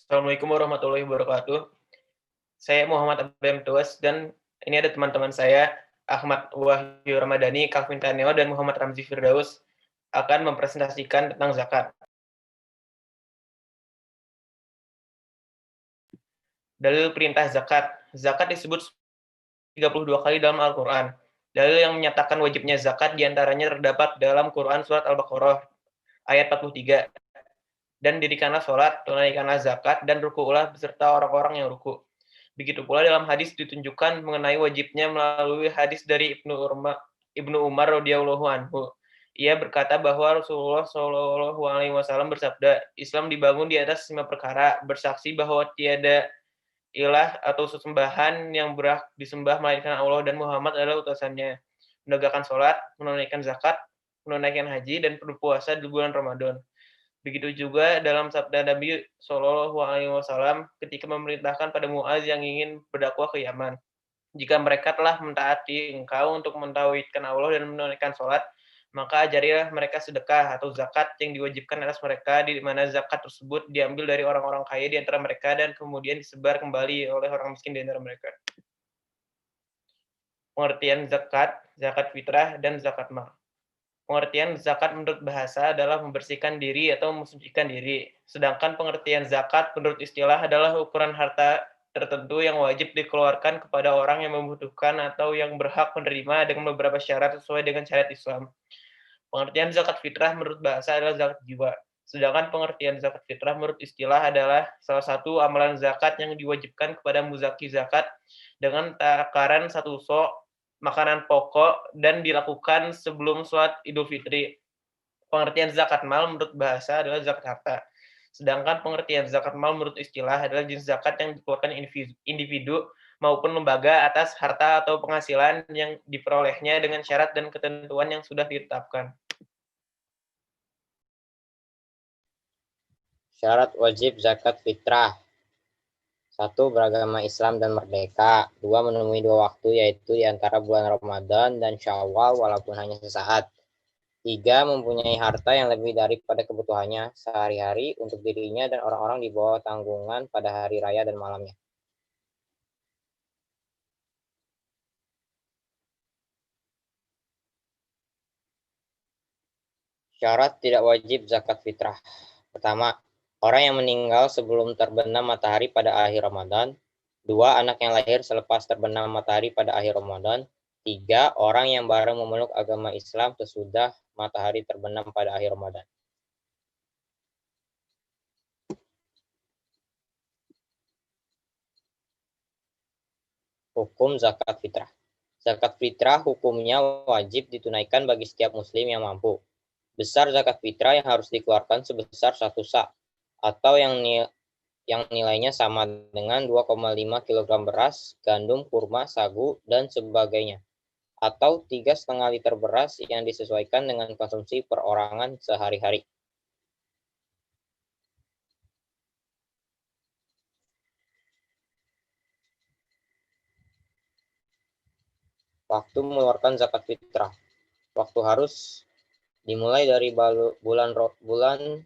Assalamualaikum warahmatullahi wabarakatuh. Saya Muhammad Abdul Tuas dan ini ada teman-teman saya, Ahmad Wahyu Ramadhani, Calvin Taneo, dan Muhammad Ramzi Firdaus akan mempresentasikan tentang zakat. Dalil perintah zakat. Zakat disebut 32 kali dalam Al-Quran. Dalil yang menyatakan wajibnya zakat diantaranya terdapat dalam Quran Surat Al-Baqarah ayat 43. Dan dirikanlah sholat, tunaikanlah zakat, dan ruku'lah beserta orang-orang yang ruku'. Begitu pula dalam hadis ditunjukkan mengenai wajibnya melalui hadis dari Ibnu Umar radhiyallahu anhu. Ia berkata bahwa Rasulullah Shallallahu alaihi wasallam bersabda, Islam dibangun di atas 5 perkara, bersaksi bahwa tiada ilah atau sesembahan yang berhak disembah melainkan Allah dan Muhammad adalah utusannya. Menegakkan sholat, menunaikan zakat, menunaikan haji, dan berpuasa di bulan Ramadan. Begitu juga dalam sabda Nabi Shallallahu alaihi wasallam ketika memerintahkan pada Muaz yang ingin berdakwah ke Yaman. Jika mereka telah mentaati engkau untuk mentauhidkan Allah dan menunaikan sholat, maka ajarilah mereka sedekah atau zakat yang diwajibkan atas mereka, di mana zakat tersebut diambil dari orang-orang kaya di antara mereka dan kemudian disebar kembali oleh orang miskin di antara mereka. Pengertian zakat, zakat fitrah, dan zakat mal. Pengertian zakat menurut bahasa adalah membersihkan diri atau mensucikan diri. Sedangkan pengertian zakat menurut istilah adalah ukuran harta tertentu yang wajib dikeluarkan kepada orang yang membutuhkan atau yang berhak menerima dengan beberapa syarat sesuai dengan syariat Islam. Pengertian zakat fitrah menurut bahasa adalah zakat jiwa. Sedangkan pengertian zakat fitrah menurut istilah adalah salah satu amalan zakat yang diwajibkan kepada muzaki zakat dengan takaran satu sok makanan pokok dan dilakukan sebelum sholat Idul Fitri. Pengertian zakat mal menurut bahasa adalah zakat harta. Sedangkan pengertian zakat mal menurut istilah adalah jenis zakat yang dikeluarkan individu maupun lembaga atas harta atau penghasilan yang diperolehnya dengan syarat dan ketentuan yang sudah ditetapkan. Syarat wajib zakat fitrah. 1. Beragama Islam dan merdeka. 2. Menemui 2 waktu, yaitu di antara bulan Ramadan dan Syawal walaupun hanya sesaat. 3. Mempunyai harta yang lebih daripada kebutuhannya sehari-hari untuk dirinya dan orang-orang di bawah tanggungan pada hari raya dan malamnya. Syarat tidak wajib zakat fitrah. Pertama, orang yang meninggal sebelum terbenam matahari pada akhir Ramadan. 2. Anak yang lahir selepas terbenam matahari pada akhir Ramadan. 3. Orang yang baru memeluk agama Islam sesudah matahari terbenam pada akhir Ramadan. Hukum zakat fitrah. Zakat fitrah hukumnya wajib ditunaikan bagi setiap muslim yang mampu. Besar zakat fitrah yang harus dikeluarkan sebesar 1 sa' atau yang nilainya sama dengan 2,5 kg beras, gandum, kurma, sagu, dan sebagainya. Atau 3,5 liter beras yang disesuaikan dengan konsumsi perorangan sehari-hari. Waktu mengeluarkan zakat fitrah. Waktu harus dimulai dari bulan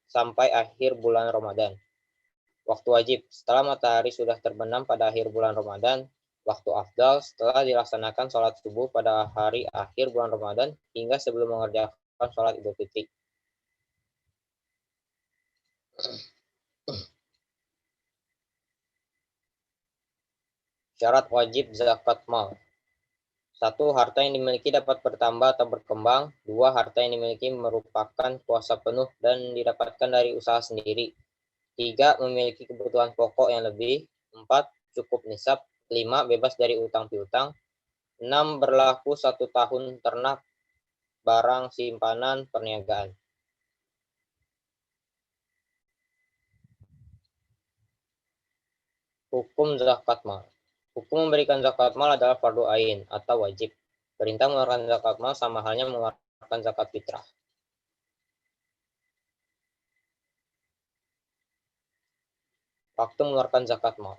sampai akhir bulan Ramadan. Waktu wajib, setelah matahari sudah terbenam pada akhir bulan Ramadan. Waktu afdal, setelah dilaksanakan sholat subuh pada hari akhir bulan Ramadan hingga sebelum mengerjakan sholat Idul Fitri. Syarat wajib zakat mal. 1. Harta yang dimiliki dapat bertambah atau berkembang. 2. Harta yang dimiliki merupakan kuasa penuh dan didapatkan dari usaha sendiri. 3. Memiliki kebutuhan pokok yang lebih. 4. Cukup nisab. 5. Bebas dari utang piutang. 6. Berlaku 1 tahun ternak, barang simpanan, perniagaan. Hukum zakat mal. Hukum memberikan zakat mal adalah fardu ain atau wajib. Perintah mengeluarkan zakat mal sama halnya mengeluarkan zakat fitrah. Waktu mengeluarkan zakat mal.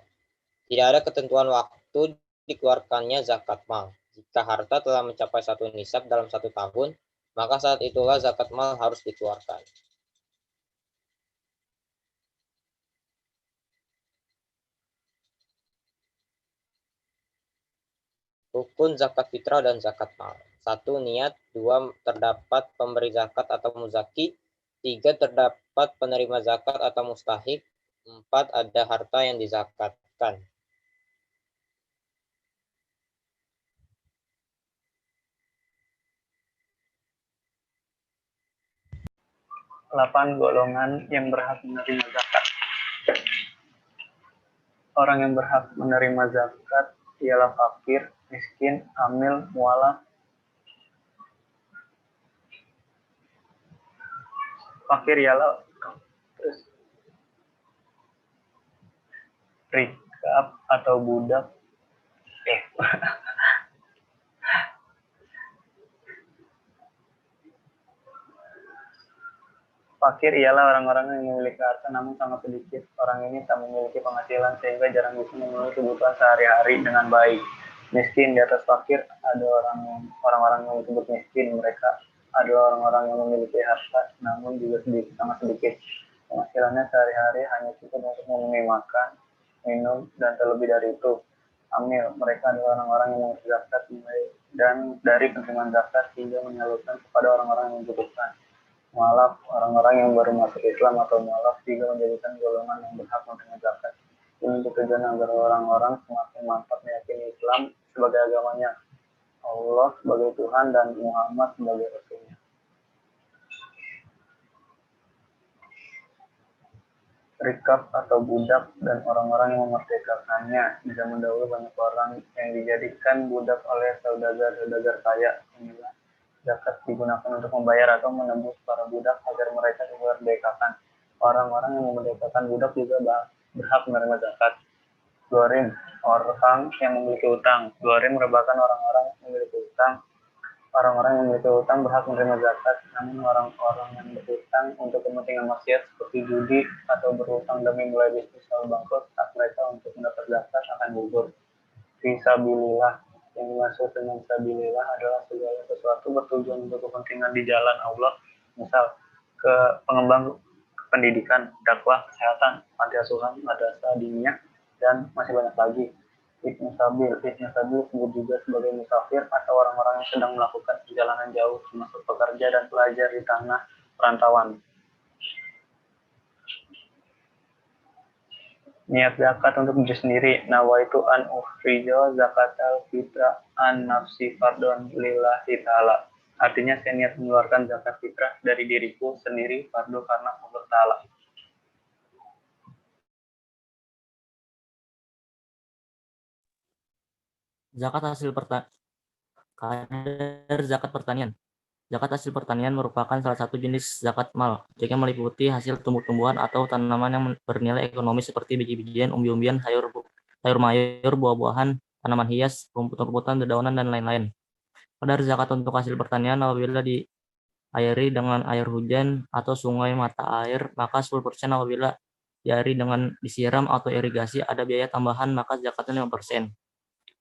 Tidak ada ketentuan waktu dikeluarkannya zakat mal. Jika harta telah mencapai 1 nisab dalam 1 tahun, maka saat itulah zakat mal harus dikeluarkan. Rukun zakat fitrah dan zakat mal. 1. Niat. 2. Terdapat pemberi zakat atau muzaki. 3. Terdapat penerima zakat atau mustahik. 4. Ada harta yang dizakatkan. Delapan golongan yang berhak menerima zakat. Orang yang berhak menerima zakat ialah fakir, miskin, hamil, mualaf. Fakir ialah rikab atau budak. Fakir ialah orang-orang yang memiliki harta namun sangat sedikit. Orang ini tak memiliki penghasilan sehingga jarang bisa memenuhi kebutuhan sehari-hari dengan baik. Miskin, di atas fakir ada orang-orang yang disebut miskin. Mereka adalah orang-orang yang memiliki harta namun juga sangat sedikit. Penghasilannya sehari-hari hanya cukup untuk memenuhi makan, minum, dan terlebih dari itu. Hamil, mereka adalah orang-orang yang mengurus zakat dan dari penerimaan zakat hingga menyalurkan kepada orang-orang yang membutuhkan. Mualaf, orang-orang yang baru masuk Islam atau mualaf juga menjadikan golongan yang berhak menerima zakat. Ini untuk tujuan agar orang-orang semakin mantap meyakini Islam sebagai agamanya, Allah sebagai Tuhan, dan Muhammad sebagai Rasulnya. Rikab atau budak dan orang-orang yang memerdekakannya. Di zaman dahulu banyak orang yang dijadikan budak oleh saudagar-saudagar kaya. Inilah zakat digunakan untuk membayar atau menebus para budak agar mereka dimerdekakan. Orang-orang yang memerdekakan budak juga berhak menerima zakat. Gharim, orang yang memiliki utang. Gharim merupakan orang-orang yang memiliki utang. Orang-orang yang memiliki utang berhak menerima zakat, namun orang-orang yang berhutang untuk kepentingan maksiat seperti judi atau berhutang demi mulai bisnis lalu bangkrut, hak mereka untuk mendapat zakat akan gugur. Fisabilillah, yang dimaksud dengan sabilillah adalah segala sesuatu bertujuan untuk kepentingan di jalan Allah, misal ke pengembang pendidikan, dakwah, kesehatan, panti asuhan, madrasah diniyah, dan masih banyak lagi. Ibnu Sabil disebut juga sebagai musafir atau orang-orang yang sedang melakukan perjalanan jauh, termasuk pekerja dan pelajar di tanah perantauan. Niat zakat untuk diri sendiri. Nawaitu an ukhrijo zakatal fitrah an nafsi fardon lillahi ta'ala. Artinya saya niat mengeluarkan zakat fitrah dari diriku sendiri fardu karena Allah Ta'ala. Zakat hasil zakat pertanian. Zakat hasil pertanian merupakan salah satu jenis zakat mal, jika meliputi hasil tumbuh-tumbuhan atau tanaman yang bernilai ekonomis seperti biji-bijian, umbi-umbian, sayur mayur, buah-buahan, tanaman hias, rumput-rumputan, dedaunan, dan lain-lain. Kadar zakat untuk hasil pertanian apabila diairi dengan air hujan atau sungai mata air, maka 10%. Apabila diairi dengan disiram atau irigasi ada biaya tambahan, maka zakatnya 5%.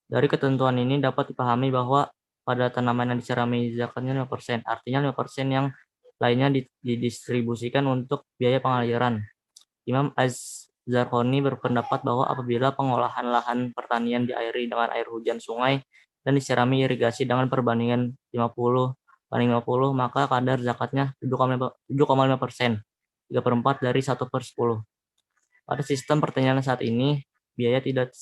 Dari ketentuan ini dapat dipahami bahwa pada tanaman yang disirami zakatnya 5%, artinya 5% yang lainnya didistribusikan untuk biaya pengaliran. Imam Az-Zarqani berpendapat bahwa apabila pengolahan lahan pertanian diairi dengan air hujan sungai dan disirami irigasi dengan perbandingan 50/50, maka kadar zakatnya 7,5%, 3/4 dari 1/10. Pada sistem pertanian saat ini, biaya tidak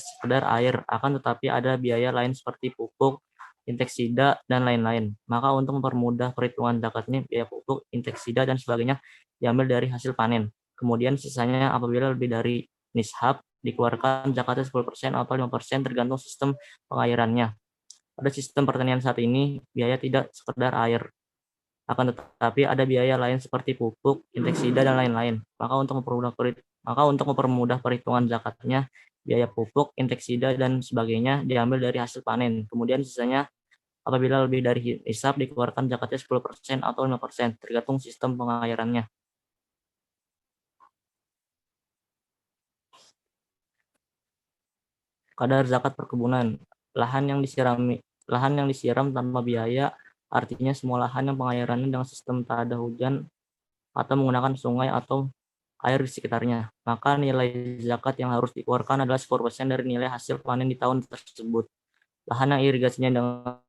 sekedar air, akan tetapi ada biaya lain seperti pupuk, inseksida, dan lain-lain. Maka untuk mempermudah perhitungan zakatnya, biaya pupuk, inseksida, dan sebagainya diambil dari hasil panen. Kemudian sisanya apabila lebih dari nishab, dikeluarkan zakatnya 10% atau 5% tergantung sistem pengairannya. Pada sistem pertanian saat ini, biaya tidak sekedar air, akan tetapi ada biaya lain seperti pupuk, inseksida, dan lain-lain. Maka untuk mempermudah perhitungan zakatnya, biaya pupuk, inseksida, dan sebagainya diambil dari hasil panen. Kemudian sisanya apabila lebih dari nisab dikeluarkan zakatnya 10% atau 5%, tergantung sistem pengairannya. Kadar zakat perkebunan. Lahan yang disiram tanpa biaya, artinya semua lahan yang pengairannya dengan sistem tak ada hujan atau menggunakan sungai atau air di sekitarnya, maka nilai zakat yang harus dikeluarkan adalah 10% dari nilai hasil panen di tahun tersebut. lahan yang irigasinya dengan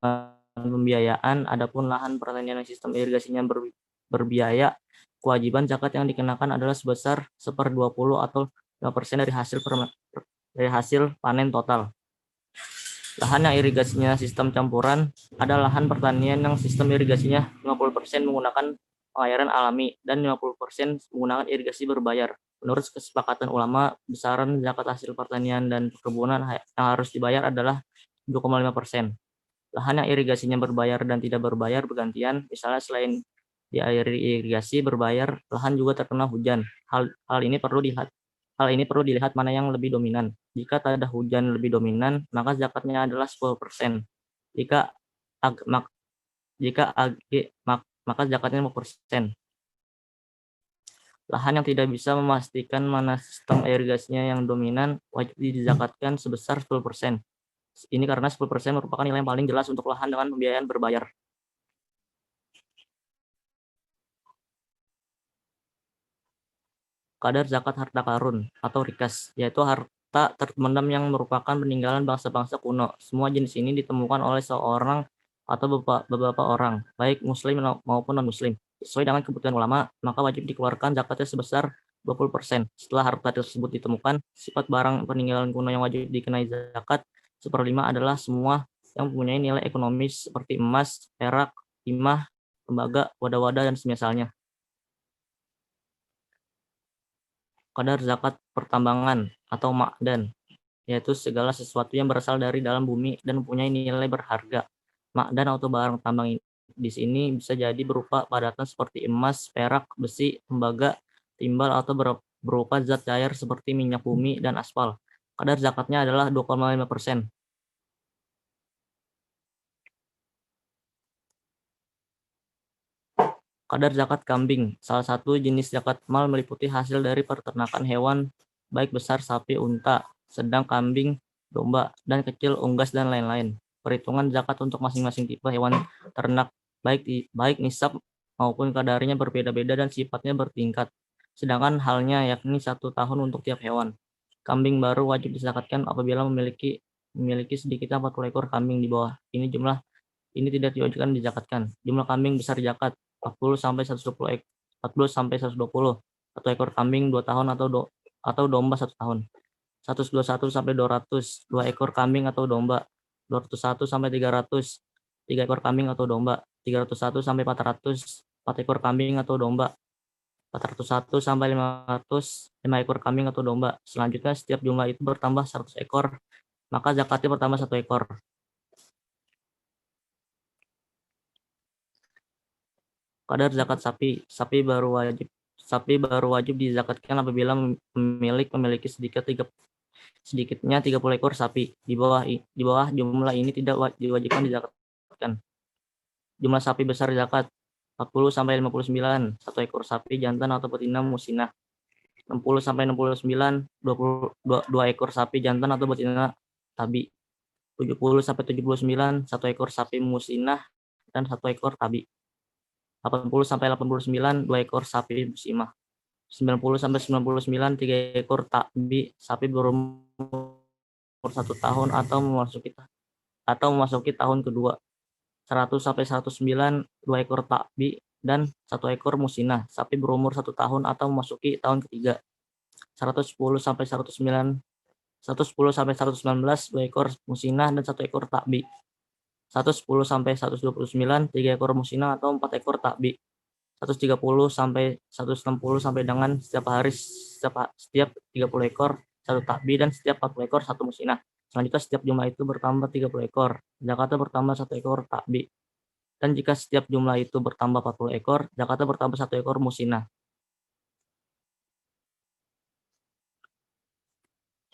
pembiayaan. Adapun lahan pertanian yang sistem irigasinya berbiaya, kewajiban zakat yang dikenakan adalah sebesar 1/20 atau 5% dari hasil panen total. Lahan yang irigasinya sistem campuran ada lahan pertanian yang sistem irigasinya 50% menggunakan pengairan alami dan 50% menggunakan irigasi berbayar. Menurut kesepakatan ulama, besaran zakat hasil pertanian dan perkebunan yang harus dibayar adalah 7,5%. Lahan yang irigasinya berbayar dan tidak berbayar bergantian, misalnya selain diairi irigasi berbayar, lahan juga terkena hujan. Hal ini perlu dilihat mana yang lebih dominan. Jika tak ada hujan lebih dominan, maka zakatnya adalah 10%. Maka zakatnya 5%. Lahan yang tidak bisa memastikan mana sistem irigasinya yang dominan wajib dizakatkan sebesar 10%. Ini karena 10% merupakan nilai yang paling jelas untuk lahan dengan pembiayaan berbayar. Kadar zakat harta karun atau rikas, yaitu harta terpendam yang merupakan peninggalan bangsa-bangsa kuno. Semua jenis ini ditemukan oleh seorang atau beberapa orang, baik muslim maupun non-muslim. Sesuai dengan kebutuhan ulama, maka wajib dikeluarkan zakatnya sebesar 20%. Setelah harta tersebut ditemukan, sifat barang peninggalan kuno yang wajib dikenai zakat 1/5 adalah semua yang mempunyai nilai ekonomis seperti emas, perak, timah, tembaga, wadah-wadah, dan semisalnya. Kadar zakat pertambangan atau ma'dan, yaitu segala sesuatu yang berasal dari dalam bumi dan mempunyai nilai berharga. Ma'dan atau barang tambang di sini bisa jadi berupa padatan seperti emas, perak, besi, tembaga, timbal, atau berupa zat cair seperti minyak bumi dan aspal. Kadar zakatnya adalah 2,5%. Kadar zakat kambing, salah satu jenis zakat mal meliputi hasil dari peternakan hewan, baik besar sapi, unta, sedang kambing, domba, dan kecil unggas, dan lain-lain. Perhitungan zakat untuk masing-masing tipe hewan ternak, baik nisab maupun kadarnya berbeda-beda dan sifatnya bertingkat. Sedangkan halnya yakni 1 tahun untuk tiap hewan. Kambing baru wajib dizakatkan apabila memiliki sedikitnya 40 ekor kambing di bawah. Ini tidak diwajibkan dizakatkan. Jumlah kambing besar zakat 40 sampai 120 atau ekor kambing 2 tahun atau domba 1 tahun. 121 sampai 200, 2 ekor kambing atau domba. 201 sampai 300, 3 ekor kambing atau domba. 301 sampai 400, 4 ekor kambing atau domba. 401 sampai 500, 5 ekor kambing atau domba. Selanjutnya setiap jumlah itu bertambah 100 ekor, maka zakatnya bertambah 1 ekor. Kadar zakat sapi, sapi baru wajib dizakatkan apabila memiliki sedikitnya 30 ekor sapi. Di bawah jumlah ini tidak diwajibkan dizakatkan. Jumlah sapi besar zakat 40 sampai 59, 1 ekor sapi jantan atau betina musinah. 60 sampai 69, 2 ekor sapi jantan atau betina tabi. 70 sampai 79, 1 ekor sapi musinah dan 1 ekor tabi. 80 sampai 89, 2 ekor sapi musimah. 90 sampai 99, 3 ekor tabi sapi berumur 1 tahun atau memasuki tahun kedua. 100 sampai 109, 2 ekor tabi dan 1 ekor musinah sapi berumur 1 tahun atau memasuki tahun ketiga. 110 sampai 119, 2 ekor musinah dan 1 ekor tabi. 110 sampai 129, 3 ekor musinah atau 4 ekor tabi. 130 sampai 160 sampai dengan setiap 30 ekor 1 tabi dan setiap 40 ekor 1 musinah. Selanjutnya setiap jumlah itu bertambah 30 ekor, zakatnya bertambah 1 ekor tabi. Dan jika setiap jumlah itu bertambah 40 ekor, zakatnya bertambah 1 ekor musinah.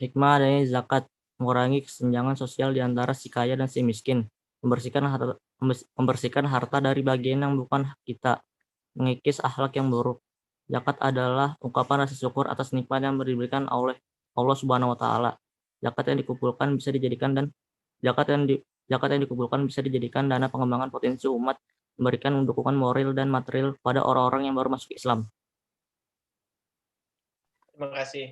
Hikmah adanya zakat, mengurangi kesenjangan sosial di antara si kaya dan si miskin, membersihkan harta dari bagian yang bukan hak kita, mengikis akhlak yang buruk. Zakat adalah ungkapan rasa syukur atas nikmat yang diberikan oleh Allah Subhanahu wa taala. Zakat yang dikumpulkan bisa dijadikan dana pengembangan potensi umat, memberikan dukungan moral dan material pada orang-orang yang baru masuk Islam. Terima kasih.